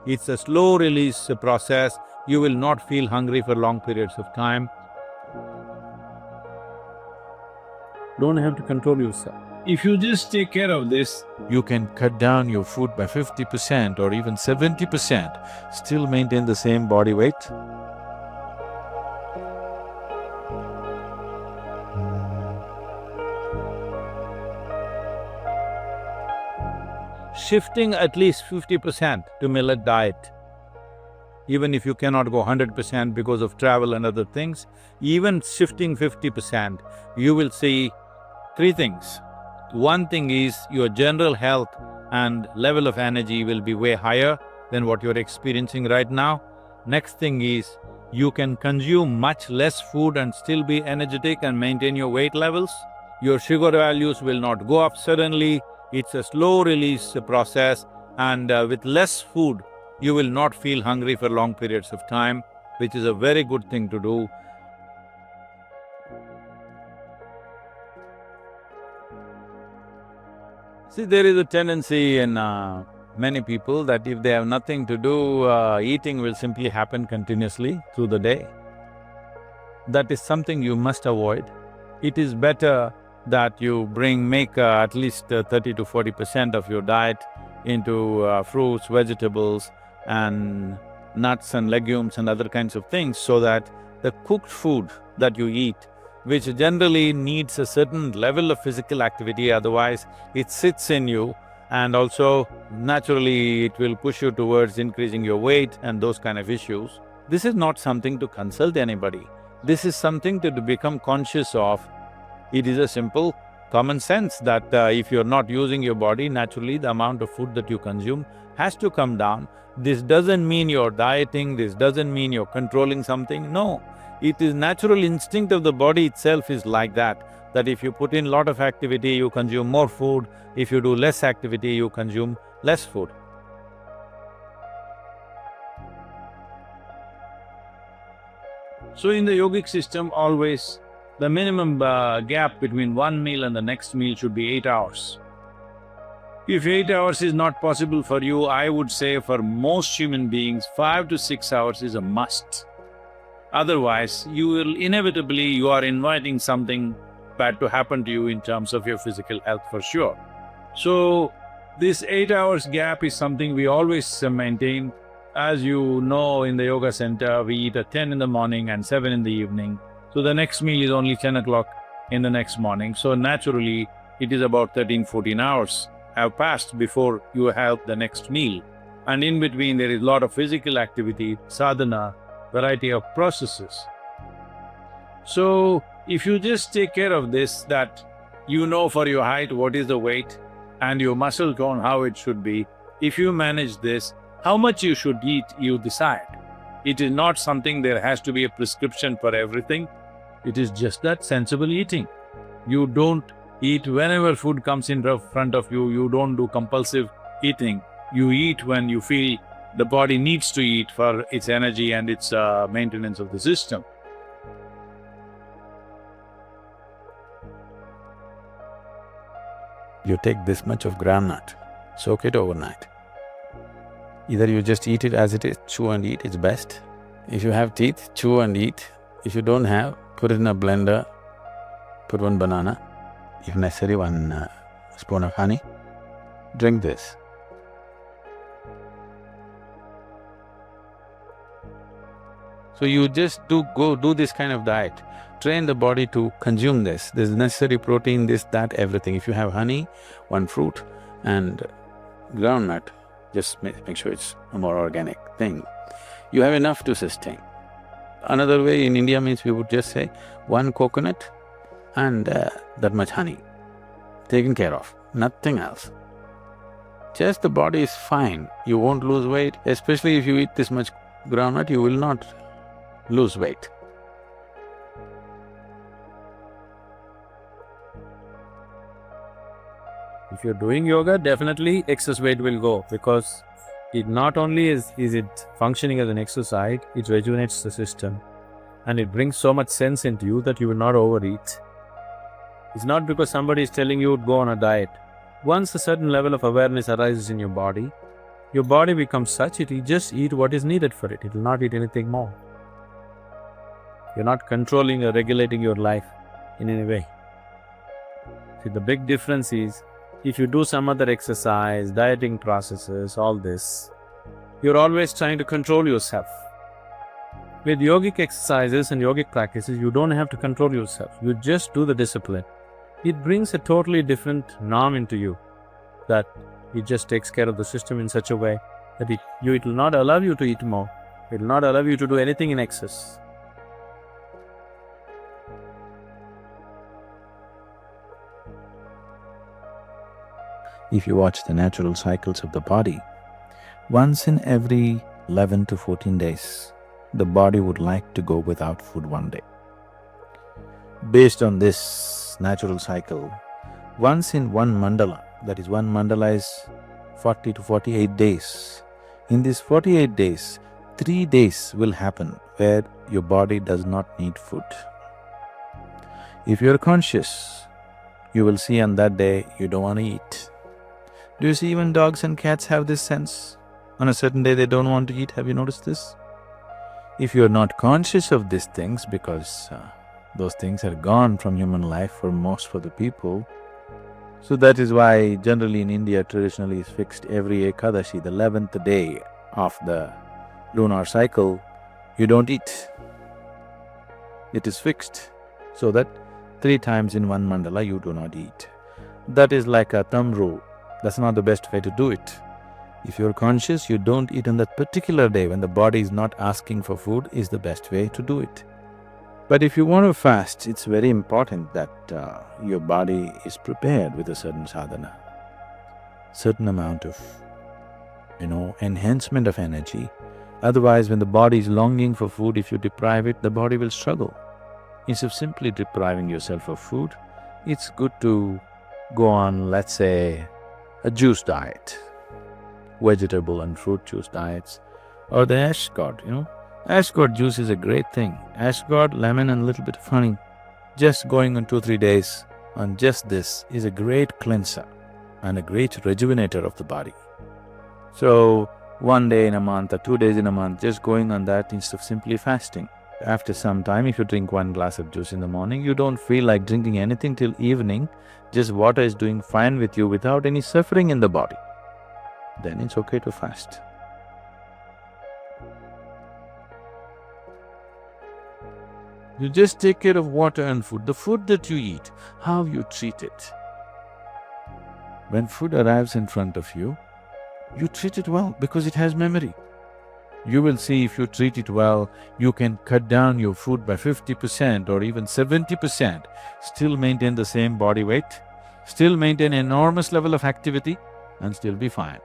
It's a slow release process. You will not feel hungry for long periods of time. Don't have to control yourself. If you just take care of this, you can cut down your food by 50% or even 70%, still maintain the same body weight. Shifting at least 50% to millet diet. Even if you cannot go 100% because of travel and other things, even shifting 50%, you will see three things. One thing is your general health and level of energy will be way higher than what you're experiencing right now. Next thing is, you can consume much less food and still be energetic and maintain your weight levels. Your sugar values will not go up suddenly. It's a slow release process, and with less food, you will not feel hungry for long periods of time, which is a very good thing to do. See, there is a tendency in many people that if they have nothing to do, eating will simply happen continuously through the day. That is something you must avoid. It is better that you make at least 30 to 40% of your diet into fruits, vegetables and nuts and legumes and other kinds of things, so that the cooked food that you eat, which generally needs a certain level of physical activity, otherwise it sits in you and also naturally it will push you towards increasing your weight and those kind of issues. This is not something to consult anybody. This is something to become conscious of. It is a simple common sense that if you're not using your body, naturally the amount of food that you consume has to come down. This doesn't mean you're dieting, this doesn't mean you're controlling something, no. It is natural instinct of the body itself is like that if you put in lot of activity, you consume more food, if you do less activity, you consume less food. So in the yogic system, always the minimum gap between one meal and the next meal should be 8 hours. If 8 hours is not possible for you, I would say for most human beings, 5 to 6 hours is a must. Otherwise, you are inviting something bad to happen to you in terms of your physical health for sure. So, this 8 hours gap is something we always maintain. As you know, in the yoga center, we eat at 10 in the morning and 7 in the evening. So the next meal is only 10 o'clock in the next morning. So naturally, it is about 13–14 hours have passed before you have the next meal. And in between, there is a lot of physical activity, sadhana, variety of processes. So, if you just take care of this, that you know for your height what is the weight and your muscle tone how it should be, if you manage this, how much you should eat, you decide. It is not something there has to be a prescription for everything. It is just that sensible eating. You don't eat whenever food comes in front of you, you don't do compulsive eating. You eat when you feel the body needs to eat for its energy and its maintenance of the system. You take this much of groundnut, soak it overnight. Either you just eat it as it is, chew and eat, it's best. If you have teeth, chew and eat. If you don't have, put it in a blender, put one banana, if necessary, one spoon of honey, drink this. So you just go do this kind of diet, train the body to consume this. There's necessary protein, this, that, everything. If you have honey, one fruit and groundnut, just make sure it's a more organic thing. You have enough to sustain. Another way in India means we would just say one coconut and that much honey, taken care of, nothing else. Just the body is fine, you won't lose weight, especially if you eat this much groundnut, you will not lose weight. If you're doing yoga, definitely excess weight will go, because it not only is it functioning as an exercise, it rejuvenates the system and it brings so much sense into you that you will not overeat. It's not because somebody is telling you to go on a diet. Once a certain level of awareness arises in your body, Your body becomes such, it will just eat what is needed for it. It will not eat anything more. You're not controlling or regulating your life in any way. See, the big difference is, if you do some other exercise, dieting processes, all this, you're always trying to control yourself. With yogic exercises and yogic practices, you don't have to control yourself. You just do the discipline. It brings a totally different norm into you, that it just takes care of the system in such a way that it will not allow you to eat more. It will not allow you to do anything in excess. If you watch the natural cycles of the body, once in every 11 to 14 days, the body would like to go without food one day. Based on this natural cycle, once in one mandala, that is one mandala is 40 to 48 days. In these 48 days, 3 days will happen where your body does not need food. If you're conscious, you will see on that day you don't want to eat. Do you see even dogs and cats have this sense? On a certain day they don't want to eat, have you noticed this? If you're not conscious of these things, because those things are gone from human life for the people, so that is why generally in India traditionally is fixed every Ekadashi, the 11th day of the lunar cycle, you don't eat. It is fixed, so that 3 times in one mandala you do not eat. That is like a thumb rule. That's not the best way to do it. If you're conscious, you don't eat on that particular day when the body is not asking for food is the best way to do it. But if you want to fast, it's very important that your body is prepared with a certain sadhana, certain amount of, enhancement of energy. Otherwise, when the body is longing for food, if you deprive it, the body will struggle. Instead of simply depriving yourself of food, it's good to go on, let's say, a juice diet, vegetable and fruit juice diets, or the ash god, Ash god juice is a great thing. Ash god, lemon and a little bit of honey. Just going on 2-3 days on just this is a great cleanser and a great rejuvenator of the body. So, 1 day in a month or 2 days in a month, just going on that instead of simply fasting. After some time, if you drink 1 glass of juice in the morning, you don't feel like drinking anything till evening, just water is doing fine with you without any suffering in the body, then it's okay to fast. You just take care of water and food. The food that you eat, how you treat it. When food arrives in front of you, you treat it well because it has memory. You will see if you treat it well, you can cut down your food by 50% or even 70%, still maintain the same body weight, still maintain enormous level of activity and still be fine.